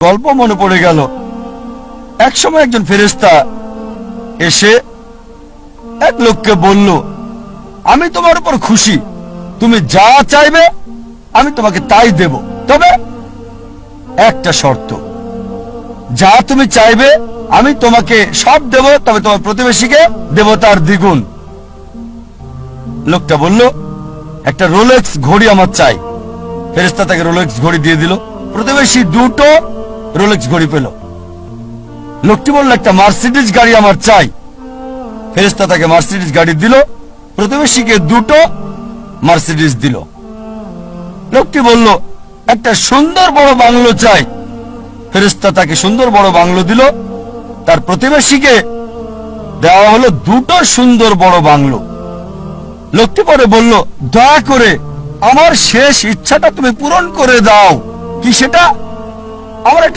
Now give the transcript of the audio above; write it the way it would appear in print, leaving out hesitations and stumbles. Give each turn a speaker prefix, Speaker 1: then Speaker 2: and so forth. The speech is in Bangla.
Speaker 1: গল্প মনে পড়ে গেল। একসময় একজন ফেরেশতা এসে এক লোককে বলল, আমি তোমার উপর খুশি, তুমি যা চাইবে আমি তোমাকে তাই দেব, তবে একটা শর্ত, যা তুমি চাইবে আমি তোমাকে সব দেব, তবে তোমার প্রতিবেশীকে দেব তার দ্বিগুণ। লোকটা বলল, একটা রোলেক্স ঘড়ি আমার চাই। ফেরেশতা তাকে রোলেক্স ঘড়ি দিয়ে দিল। প্রতিবেশী দুটো রোলেক্স ঘড়ি পেল। লোকটি বলল, একটা মার্সিডিজ গাড়ি আমার চাই। ফেরেশতা তাকে মার্সিডিজ গাড়ি দিল। প্রতিবেশীকে দুটো মার্সিডিজ দিল। লোকটি বলল, একটা সুন্দর বড় বাংলো চাই। ফেরেশতা তাকে সুন্দর বড় বাংলো দিল। তার প্রতিবেশীকে দেওয়া হলো দুটো সুন্দর বড় বাংলো। লোকটি পরে বলল, দয়া করে আমার শেষ ইচ্ছাটা তুমি পূরণ করে দাও। কি সেটা? আমার